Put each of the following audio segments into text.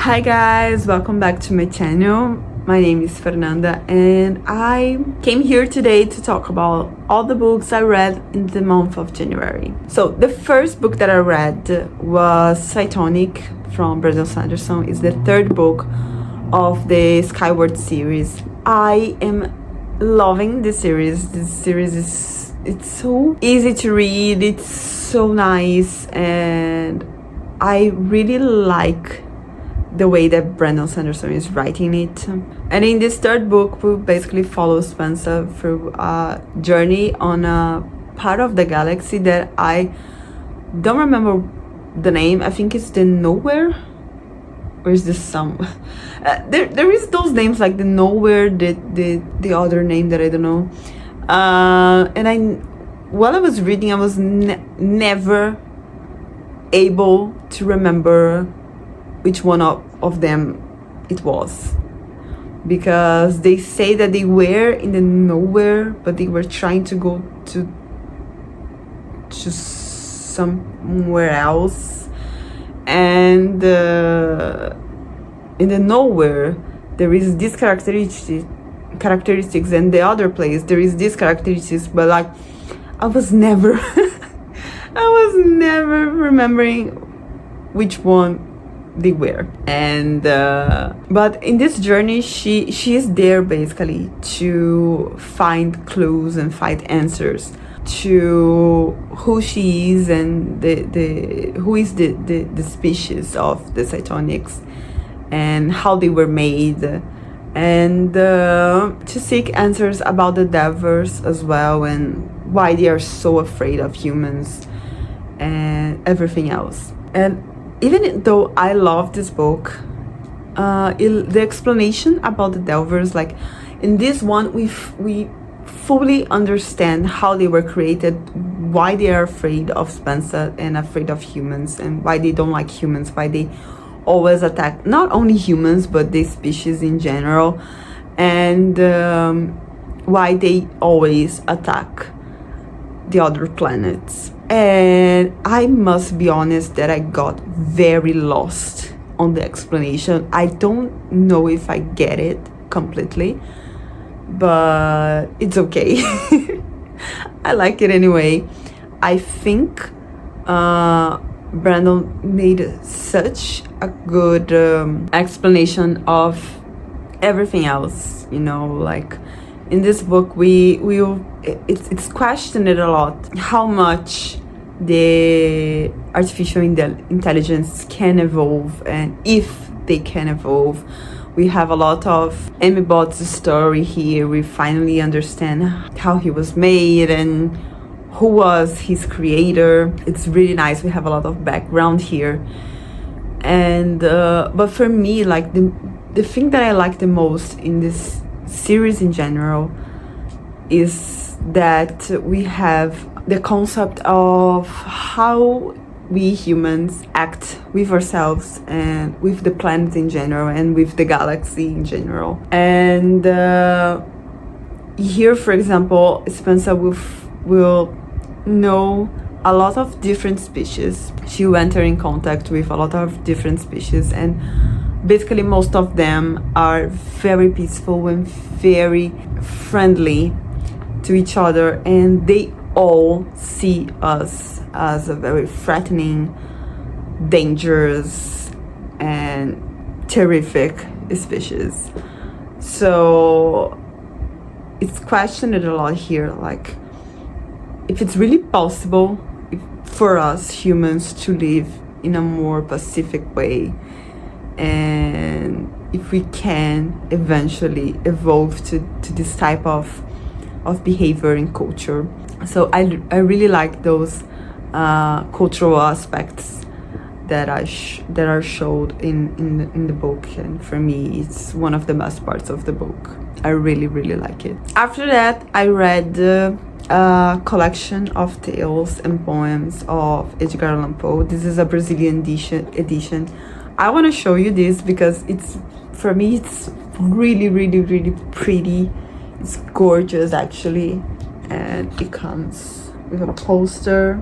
Hi guys, welcome back to my channel. My name is Fernanda and I came here today to talk about all the books I read in the month of January. So the first book that I read was Cytonic from Brandon Sanderson. It's the third book of the Skyward series. I am loving this series. This series it's so easy to read, it's so nice, and I really like the way that Brandon Sanderson is writing it. And in this third book, we basically follow Spencer through a journey on a part of the galaxy that I don't remember the name. I think it's the Nowhere. Or is this some? There is those names like the Nowhere, the other name that I don't know. While I was reading, I was never able to remember which one of them it was, because they say that they were in the Nowhere, but they were trying to go to somewhere else, and in the Nowhere there is this characteristics, and the other place there is this characteristics, but like I was never remembering which one they were. And but in this journey she is there basically to find clues and find answers to who she is and who is the species of the Cytonics and how they were made, and to seek answers about the Devers as well, and why they are so afraid of humans and everything else. And even though I love this book, the explanation about the Delvers, like in this one, we fully understand how they were created, why they are afraid of Spencer and afraid of humans, and why they don't like humans, why they always attack not only humans but the species in general, and why they always attack the other planets. And I must be honest that I got very lost on the explanation. I don't know if I get it completely, but it's okay. I like it anyway. I think Brandon made such a good explanation of everything else, like in this book it's questioned a lot how much the artificial intelligence can evolve, and if they can evolve. We have a lot of Amibot's story here. We finally understand how he was made and who was his creator. It's really nice. We have a lot of background here. And but for me, like the thing that I like the most in this series in general is that we have the concept of how we humans act with ourselves and with the planet in general and with the galaxy in general. And here, for example, Spencer will know a lot of different species. She will enter in contact with a lot of different species, and basically most of them are very peaceful and very friendly to each other, and they all see us as a very threatening, dangerous, and terrific species. So it's questioned a lot here, like if it's really possible for us humans to live in a more pacific way, and if we can eventually evolve to this type of behavior and culture. So I really like those cultural aspects that are showed in the book, and for me it's one of the best parts of the book. I really like it. After that, I read a collection of tales and poems of Edgar Allan Poe. This is a Brazilian edition. I want to show you this because for me it's really pretty. It's gorgeous actually, and it comes with a poster,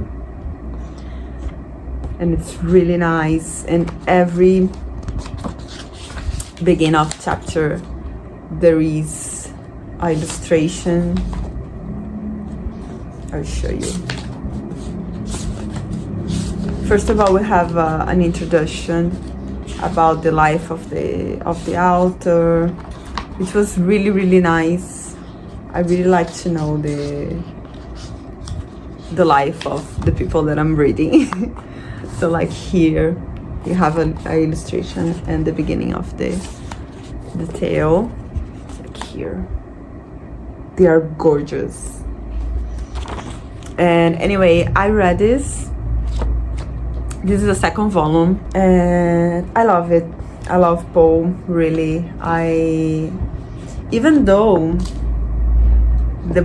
and it's really nice, and every beginning of chapter, there is an illustration. I'll show you. First of all, we have an introduction about the life of the author, which was really, really nice. I really like to know the life of the people that I'm reading. So like here you have an illustration and the beginning of the tale. Like here, they are gorgeous. And anyway, I read this. This is the second volume, and I love it. I love Poe, really. Even though the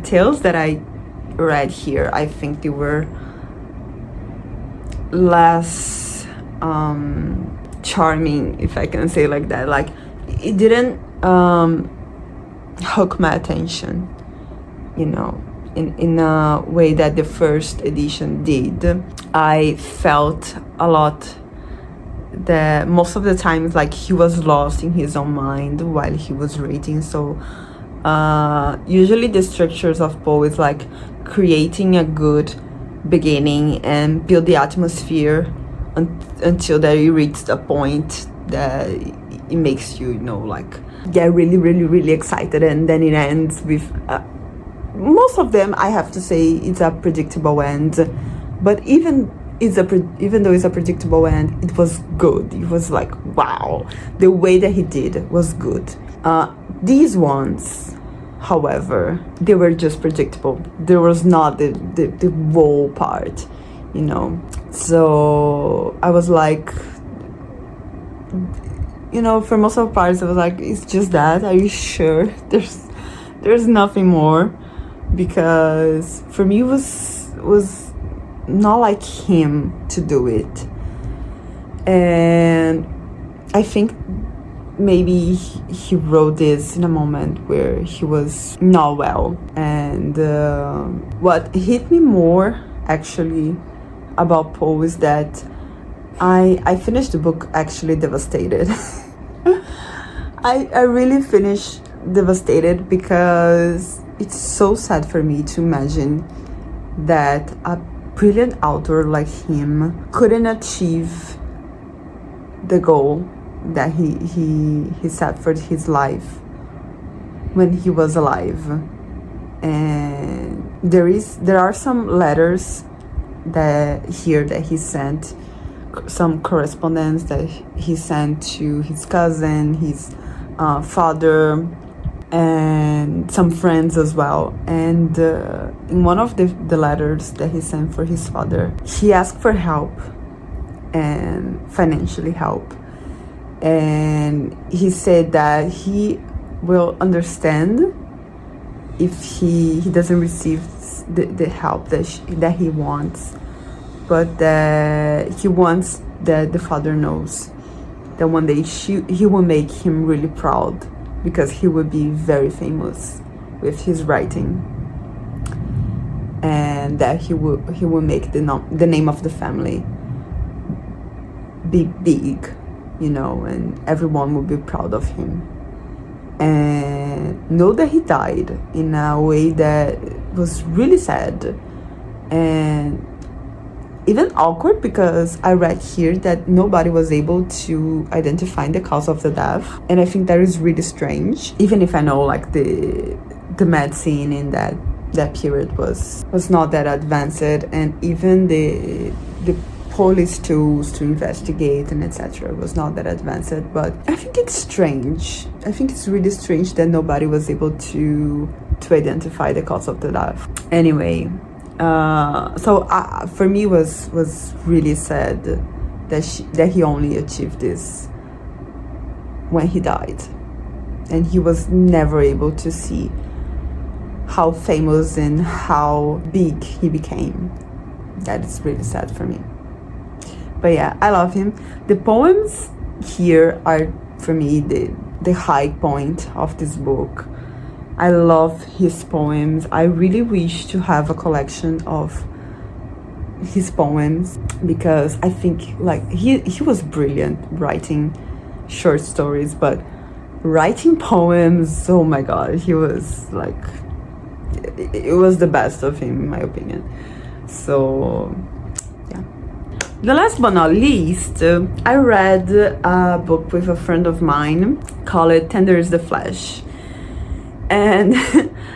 tales that I read here, I think they were less charming, if I can say like that. Like, it didn't hook my attention, you know, in a way that the first edition did. I felt a lot that most of the times, like, he was lost in his own mind while he was reading. So usually the structures of Poe is like creating a good beginning and build the atmosphere until that you reach a point that it makes you, you know, like, get really, really, really excited, and then it ends with most of them, I have to say, it's a predictable end. But even though it's a predictable end, it was good. It was like, wow, the way that he did was good. These ones, however, they were just predictable. There was not the woe part, you know. So I was like, you know, for most of the parts, I was like, it's just that. Are you sure? There's nothing more. Because for me, it was not like him to do it. And I think maybe he wrote this in a moment where he was not well. And what hit me more, actually, about Poe is that I finished the book actually devastated. I really finished devastated because it's so sad for me to imagine that a brilliant author like him couldn't achieve the goal that he set for his life when he was alive. And there are some letters that he sent, some correspondence that he sent to his cousin, his father, and some friends as well. And in one of the letters that he sent for his father, he asked for help and financially help. And he said that he will understand if he doesn't receive the help that he wants, but that he wants that the father knows that one day he will make him really proud, because he would be very famous with his writing, and that he will make the name of the family be big, you know, and everyone will be proud of him. And know that he died in a way that was really sad and even awkward, because I read here that nobody was able to identify the cause of the death. And I think that is really strange, even if I know like the medicine in that period was not that advanced, and even the police tools to investigate and etc. was not that advanced. But I think it's strange. I think it's really strange that nobody was able to identify the cause of the death. Anyway, so for me was really sad that he only achieved this when he died, and he was never able to see how famous and how big he became. That is really sad for me. But yeah, I love him. The poems here are, for me, the high point of this book. I love his poems. I really wish to have a collection of his poems, because I think like he was brilliant writing short stories, but writing poems, oh my god, he was like, it was the best of him in my opinion. So yeah. The last but not least, I read a book with a friend of mine called Tender is the Flesh, and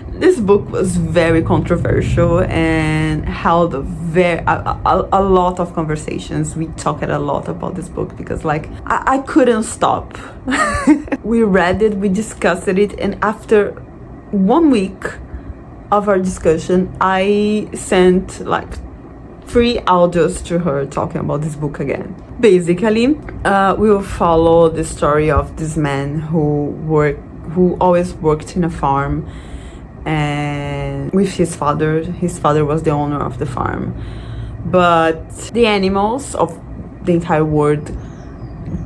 this book was very controversial and held a lot of conversations. We talked a lot about this book because like I couldn't stop. We read it, we discussed it, and after 1 week of our discussion, I sent like 3 audios to her talking about this book again. Basically, we will follow the story of this man who always worked in a farm, and with his father. His father was the owner of the farm, but the animals of the entire world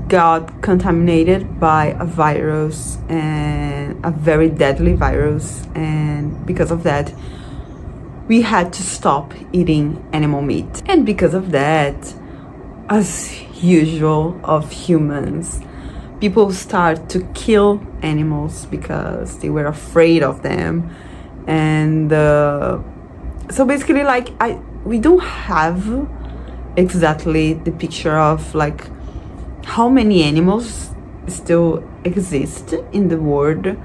got contaminated by a virus, and a very deadly virus, and because of that we had to stop eating animal meat. And because of that, as usual of humans, people start to kill animals because they were afraid of them. And so basically like we don't have exactly the picture of like how many animals still exist in the world,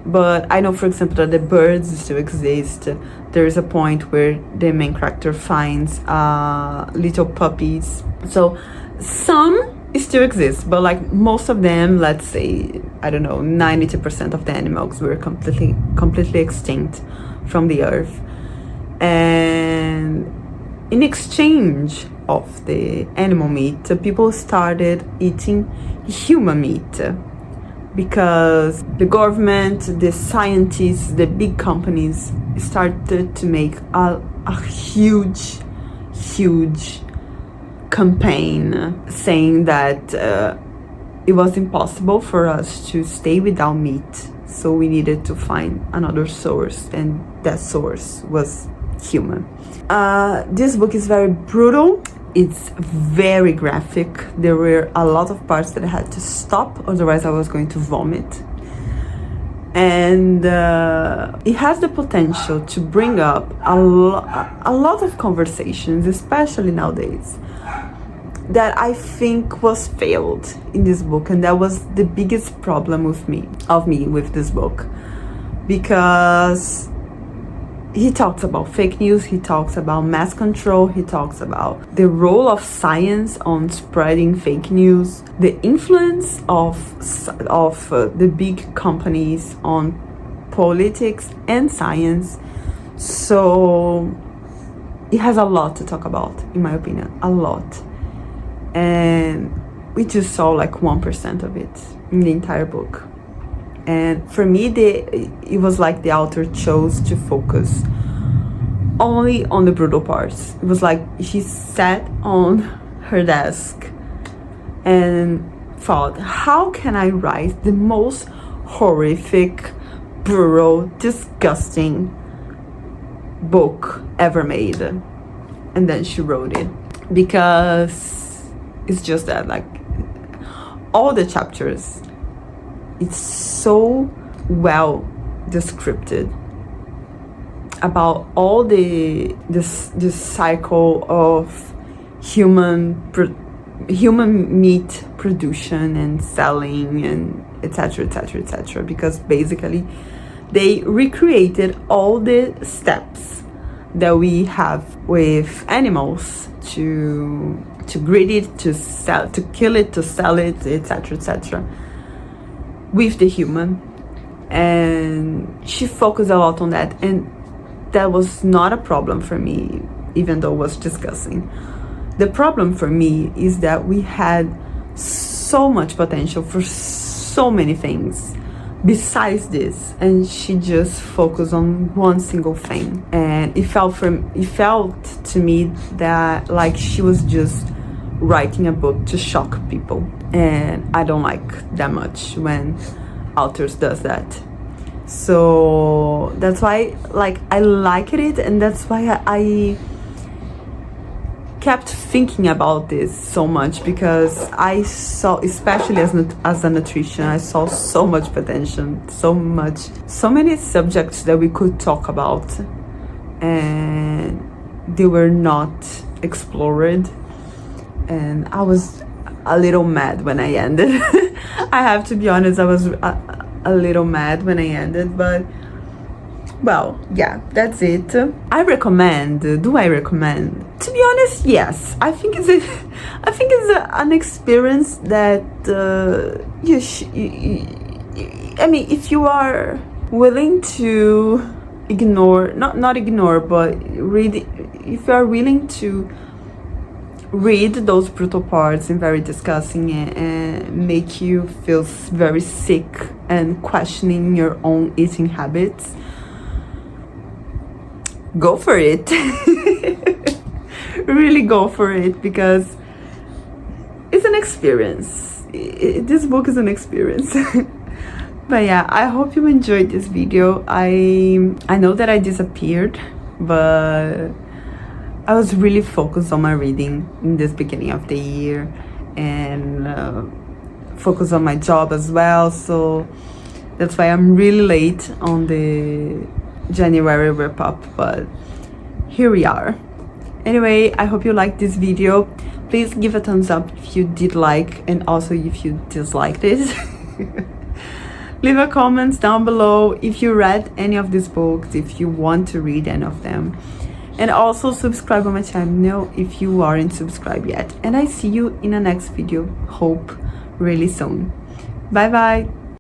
but I know for example that the birds still exist. There is a point where the main character finds little puppies, so some still exist, but like most of them, let's say, I don't know, 92% of the animals were completely extinct from the earth. And in exchange of the animal meat, people started eating human meat, because the government, the scientists, the big companies started to make a huge campaign saying that it was impossible for us to stay without meat, so we needed to find another source, and that source was human. This book is very brutal, it's very graphic. There were a lot of parts that I had to stop, otherwise I was going to vomit. And it has the potential to bring up a lot of conversations, especially nowadays, that I think was failed in this book. And that was the biggest problem with me with this book, because he talks about fake news, he talks about mass control, he talks about the role of science on spreading fake news, the influence of the big companies on politics and science. So it has a lot to talk about, in my opinion, a lot. And we just saw like 1% of it in the entire book. And for me, it was like the author chose to focus only on the brutal parts. It was like she sat on her desk and thought, how can I write the most horrific, brutal, disgusting book ever made? And then she wrote it, because it's just that, like, all the chapters, it's so well described about all this cycle of human meat production and selling, and etc., because basically they recreated all the steps that we have with animals to breed it, to sell, to kill it, to sell it, etc., with the human. And she focused a lot on that, and that was not a problem for me, even though it was discussing. The problem for me is that we had so much potential for so many things besides this, and she just focused on one single thing. And it felt to me that like she was just writing a book to shock people, and I don't like that much when authors does that. So that's why, like, I liked it, and that's why kept thinking about this so much because I saw, especially as a nutrition, I saw so much potential, so many subjects that we could talk about, and they were not explored. And I was a little mad when I ended. I have to be honest, I was a little mad when I ended, but well, yeah, that's it. I recommend. Do I recommend? To be honest, yes. I think it's an experience that I mean, if you are willing to ignore, not ignore, but read. If you are willing to read those brutal parts and very disgusting and make you feel very sick and questioning your own eating habits, go for it. Really go for it, because it's an experience. This book is an experience. But yeah, I hope you enjoyed this video. I know that I disappeared, but I was really focused on my reading in this beginning of the year, and focused on my job as well, so that's why I'm really late on the January wrap up, but here we are. Anyway, I hope you liked this video. Please give a thumbs up if you did like, and also if you disliked it. Leave a comment down below if you read any of these books, if you want to read any of them, and also subscribe on my channel if you aren't subscribed yet. And I see you in the next video, hope really soon. Bye bye.